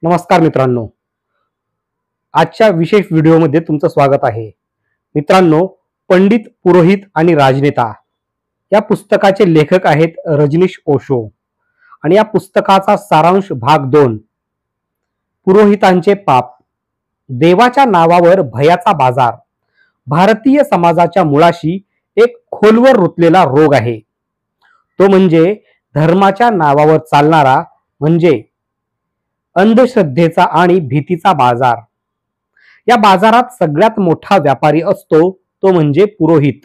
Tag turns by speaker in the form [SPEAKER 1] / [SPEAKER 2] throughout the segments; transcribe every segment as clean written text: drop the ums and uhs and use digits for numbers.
[SPEAKER 1] नमस्कार मित्रांनो, आजच्या विशेष व्हिडिओमध्ये तुमचं स्वागत आहे. मित्रांनो, पंडित पुरोहित आणि राजनेता या पुस्तकाचे लेखक आहेत रजनीश ओशो आणि या पुस्तकाचा सारांश भाग 2, पुरोहितांचे पाप. देवाच्या नावावर भयाचा बाजार भारतीय समाजाच्या मुळाशी एक खोलवर रुतलेला रोग आहे. तो म्हणजे धर्माच्या नावावर चालणारा म्हणजे अंधश्रद्धेचा आणि भीतीचा बाजार. या बाजारात सगळ्यात मोठा व्यापारी असतो तो म्हणजे पुरोहित.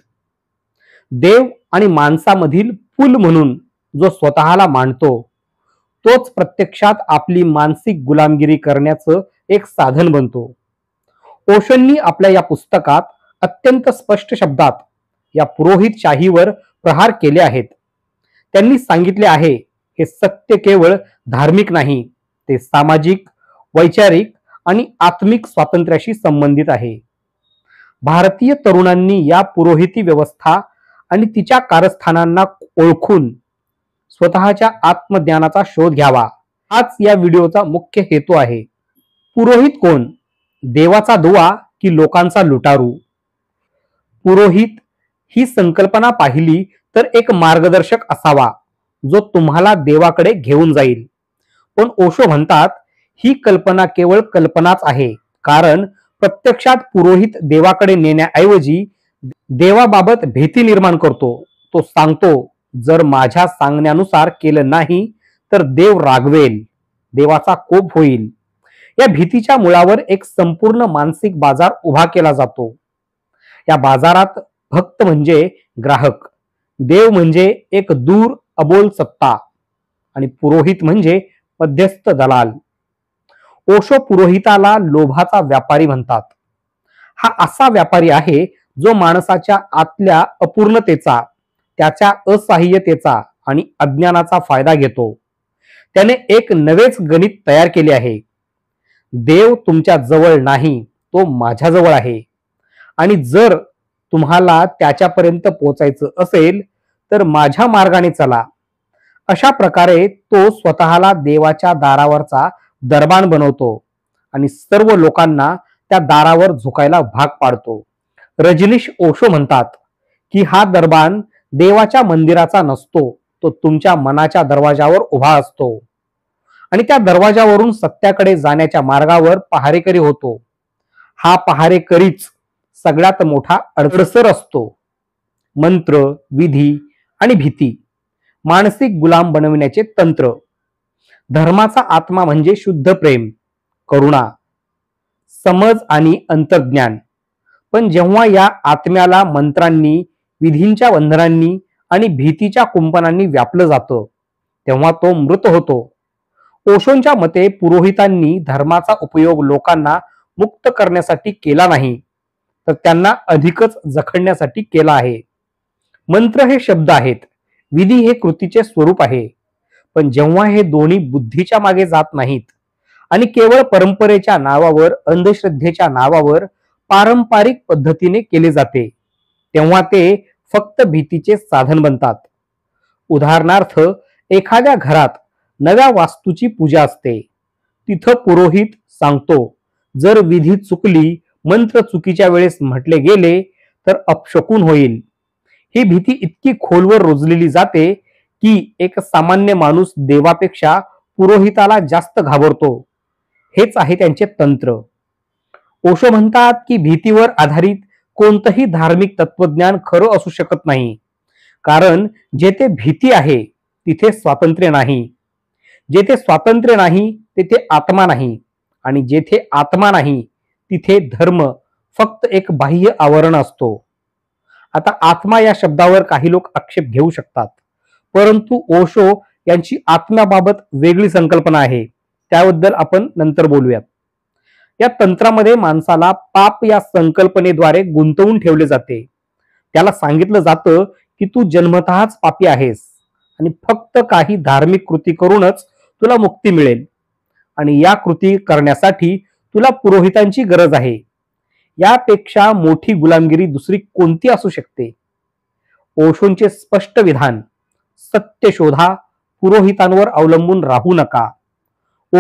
[SPEAKER 1] देव आणि माणसामधील पूल म्हणून जो स्वतःला मांडतो तोच प्रत्यक्षात आपली मानसिक गुलामगिरी करण्याचं एक साधन बनतो. ओशोंनी आपल्या या पुस्तकात अत्यंत स्पष्ट शब्दात या पुरोहितशाहीवर प्रहार केले आहेत. त्यांनी सांगितले आहे, हे सत्य केवळ धार्मिक नाही, ते सामाजिक, वैचारिक आणि आत्मिक स्वातंत्र्याशी संबंधित आहे. भारतीय तरुणांनी या पुरोहिती व्यवस्था आणि तिच्या कारस्थानांना ओळखून स्वतःच्या आत्मज्ञानाचा शोध घ्यावा, हाच या व्हिडिओचा मुख्य हेतू आहे. पुरोहित कोण? देवाचा दुवा की लोकांचा लुटारू? पुरोहित ही संकल्पना पाहिली तर एक मार्गदर्शक असावा जो तुम्हाला देवाकडे घेऊन जाईल. पण ओशो म्हणतात, ही कल्पना केवळ कल्पनाच आहे, कारण प्रत्यक्षात पुरोहित देवाकडे नेण्याऐवजी देवाबाबत भीती निर्माण करतो. तो सांगतो, जर माझ्या सांगण्यानुसार केलं नाही तर देव रागवेल, देवाचा कोप होईल. या भीतीच्या मुळावर एक संपूर्ण मानसिक बाजार उभा केला जातो. या बाजारात भक्त म्हणजे ग्राहक, देव म्हणजे एक दूर अबोल सत्ता आणि पुरोहित म्हणजे मध्यस्थ दलाल. ओशो पुरोहिताला लोभाचा व्यापारी म्हणतात. हा असा व्यापारी आहे जो माणसाच्या आतल्या अपूर्णतेचा, त्याच्या असहाय्यतेचा आणि अज्ञानाचा फायदा घेतो. त्याने एक नवेच गणित तयार केले आहे. देव तुमच्या जवळ नाही, तो माझ्याजवळ आहे आणि जर तुम्हाला त्याच्यापर्यंत पोहोचायचं असेल तर माझ्या मार्गाने चला. अशा प्रकारे तो स्वतःला देवाच्या दारावरचा दरबान बनवतो आणि सर्व लोकांना त्या दारावर झुकायला भाग पाडतो. रजनीश ओशो म्हणतात की हा दरबान देवाच्या मंदिराचा नसतो, तो तुमच्या मनाच्या दरवाजावर उभा असतो आणि त्या दरवाजावरून सत्याकडे जाण्याच्या मार्गावर पहारेकरी होतो. हा पहारेकरीच सगळ्यात मोठा अडसर असतो. मंत्र, विधी आणि भीती मानसिक गुलाम बनविण्याचे तंत्र. धर्माचा आत्मा म्हणजे शुद्ध प्रेम, करुणा, समज आणि अंतर्ज्ञान. पण जेव्हा या आत्म्याला मंत्रांनी, विधींच्या बंधनांनी आणि भीतीच्या कुंपणांनी व्यापलं जातं तेव्हा तो मृत होतो. ओशोंच्या मते पुरोहितांनी धर्माचा उपयोग लोकांना मुक्त करण्यासाठी केला नाही, तर त्यांना अधिकच जखडण्यासाठी केला आहे. मंत्र हे शब्द आहेत, विधी हे कृतीचे स्वरूप आहे. पण जेव्हा हे दोन्ही बुद्धीच्या मागे जात नाहीत आणि केवळ परंपरेच्या नावावर, अंधश्रद्धेच्या नावावर पारंपरिक पद्धतीने केले जाते, तेव्हा ते फक्त भीतीचे साधन बनतात. उदाहरणार्थ, एखाद्या घरात नव्या वास्तूची पूजा असते. तिथं पुरोहित सांगतो, जर विधी चुकली, मंत्र चुकीच्या वेळेस म्हटले गेले तर अपशकुन होईल. ही भीती इतकी खोलवर रुजलेली जाते की एक सामान्य माणूस देवापेक्षा पुरोहिताला जास्त घाबरतो. हेच आहे त्यांचे तंत्र. ओशो म्हणतात की भीतीवर आधारित कोणतंही धार्मिक तत्वज्ञान खरं असू शकत नाही, कारण जेथे भीती आहे तिथे स्वातंत्र्य नाही, जेथे स्वातंत्र्य नाही तेथे आत्मा नाही आणि जेथे आत्मा नाही तिथे धर्म फक्त एक बाह्य आवरण असतो. आता आत्मा या शब्दावर काही लोक आक्षेप घेऊ शकतात, परंतु ओशो यांची आत्म्याबाबत वेगळी संकल्पना आहे. त्याबद्दल आपण नंतर बोलूयात. या तंत्रामध्ये माणसाला पाप या संकल्पनेद्वारे गुंतवून ठेवले जाते. त्याला सांगितलं जातं की तू जन्मतःच पापी आहेस आणि फक्त काही धार्मिक कृती करूनच तुला मुक्ती मिळेल आणि या कृती करण्यासाठी तुला पुरोहितांची गरज आहे. यापेक्षा मोठी गुलामगिरी दुसरी कोणती असू शकते? ओशोंचे स्पष्ट विधान, सत्य शोधा, पुरोहितांवर अवलंबून राहू नका.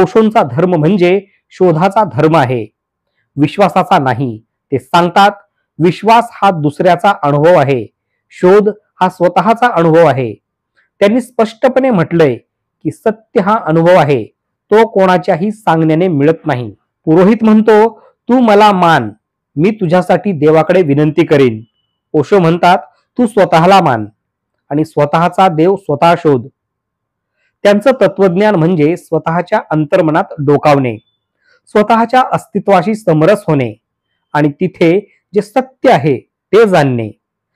[SPEAKER 1] ओशोंचा धर्म म्हणजे शोधाचा धर्म आहे, विश्वासाचा नाही. ते सांगतात, विश्वास हा दुसऱ्याचा अनुभव आहे, शोध हा स्वतःचा अनुभव आहे. त्यांनी स्पष्टपणे म्हटलंय की सत्य हा अनुभव आहे, तो कोणाच्याही सांगण्याने मिळत नाही. पुरोहित म्हणतो, तू मला मान, मी तुझ्यासाठी देवाकडे विनंती करीन. ओशो म्हणतात, तू स्वतःला मान आणि स्वतःचा देव स्वतः शोध. त्यांचं तत्वज्ञान म्हणजे स्वतःच्या अंतर्मनात डोकावणे, स्वतःच्या अस्तित्वाशी समरस होणे आणि तिथे जे सत्य आहे ते जाणणे.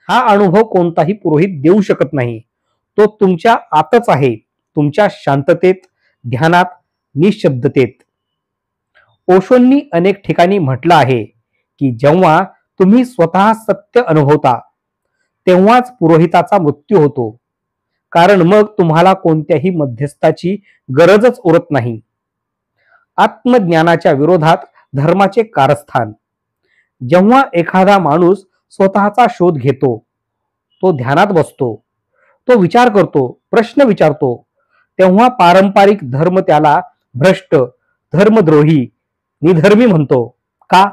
[SPEAKER 1] हा अनुभव कोणताही पुरोहित देऊ शकत नाही. तो तुमच्या आतच आहे, तुमच्या शांततेत, ध्यानात, निशब्दतेत. ओशोंनी अनेक ठिकाणी म्हटलं आहे की जेव्हा तुम्ही स्वतः सत्य अनुभवता तेव्हाच पुरोहिताचा मृत्यू होतो, कारण मग तुम्हाला कोणत्याही मध्यस्थाची गरजच उरत नाही. आत्मज्ञानाच्या विरोधात धर्माचे कारस्थान. जेव्हा एखादा माणूस स्वतःचा शोध घेतो, तो ध्यानात बसतो, तो विचार करतो, प्रश्न विचारतो, तेव्हा पारंपरिक धर्म त्याला भ्रष्ट, धर्मद्रोही, निधर्मी म्हणतो. का?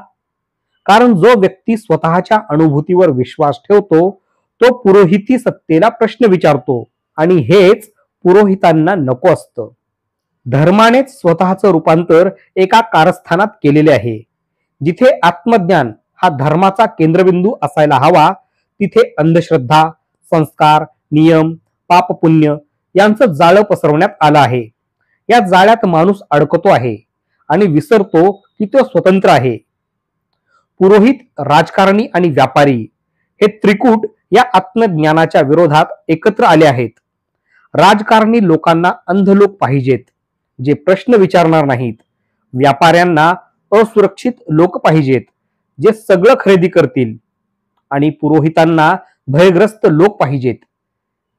[SPEAKER 1] कारण जो व्यक्ती स्वतःच्या अनुभूतीवर विश्वास ठेवतो तो पुरोहिती सत्तेला प्रश्न विचारतो आणि हेच पुरोहितांना नको असतं. धर्मानेच स्वतःचं रूपांतर एका कारस्थानात केलेले आहे. जिथे आत्मज्ञान हा धर्माचा केंद्रबिंदू असायला हवा, तिथे अंधश्रद्धा, संस्कार, नियम, पापपुण्य यांचं जाळं पसरवण्यात आलं आहे. या जाळ्यात माणूस अडकतो आहे आणि विसरतो की तो स्वतंत्र आहे. पुरोहित, राजकारणी आणि व्यापारी हे त्रिकूट या आत्मज्ञानाच्या विरोधात एकत्र आले आहेत. राजकारणी लोकांना अंध लोक पाहिजेत, जे प्रश्न विचारणार नाहीत. व्यापाऱ्यांना असुरक्षित लोक पाहिजेत, जे सगळं खरेदी करतील. आणि पुरोहितांना भयग्रस्त लोक पाहिजेत,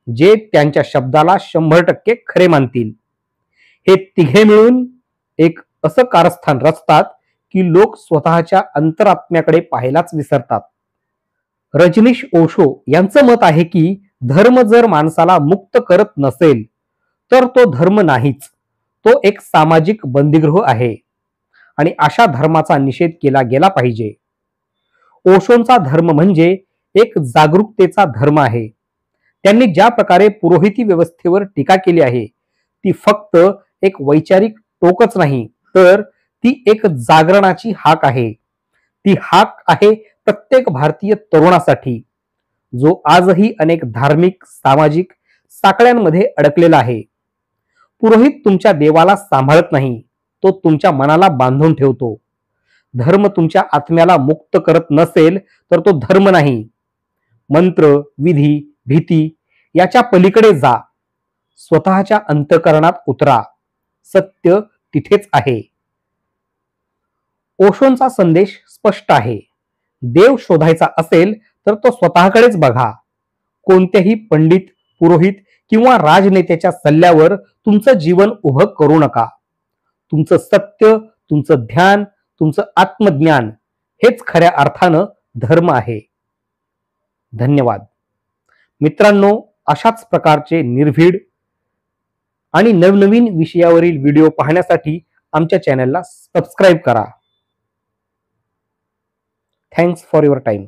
[SPEAKER 1] जे त्यांच्या शब्दाला 100% खरे मानतील. हे तिघे मिळून एक असं कारस्थान रचतात की लोक स्वतःच्या अंतरात्म्याकडे पाहायलाच विसरतात. रजनीश ओशो यांचं मत आहे की धर्म जर माणसाला मुक्त करत नसेल तर तो धर्म नाहीच, तो एक सामाजिक बंदिगृह आहे आणि अशा धर्माचा निषेध केला गेला पाहिजे. ओशोंचा धर्म म्हणजे एक जागरूकतेचा धर्म आहे. त्यांनी ज्या प्रकारे पुरोहिती व्यवस्थेवर टीका केली आहे ती फक्त एक वैचारिक टोकच नाही, तर ती एक जागरणाची हाक आहे. ती हाक आहे प्रत्येक भारतीय तरुणासाठी, जो आजही अनेक धार्मिक, सामाजिक साकळ्यांमध्ये अडकलेला आहे. पुरोहित तुमच्या देवाला सांभाळत नाही, तो तुमच्या मनाला बांधून ठेवतो. धर्म तुमच्या आत्म्याला मुक्त करत नसेल तर तो धर्म नाही. मंत्र, विधी, भीती याच्या पलीकडे जा. स्वतःच्या अंतःकरणात उतरा. सत्य तिथेच आहे. ओशोंचा संदेश स्पष्ट आहे. देव शोधायचा असेल तर तो स्वतःकडेच बघा. कोणत्याही पंडित, पुरोहित किंवा राजनेत्याच्या सल्ल्यावर तुमचं जीवन उभं करू नका. तुमचं सत्य, तुमचं ध्यान, तुमचं आत्मज्ञान हेच खऱ्या अर्थानं धर्म आहे. धन्यवाद मित्रांनो. अशाच प्रकारचे निर्भीड आणि नवनवीन विषयावरील व्हिडिओ पाहण्यासाठी आमच्या चॅनलला सबस्क्राईब करा. Thanks for your time.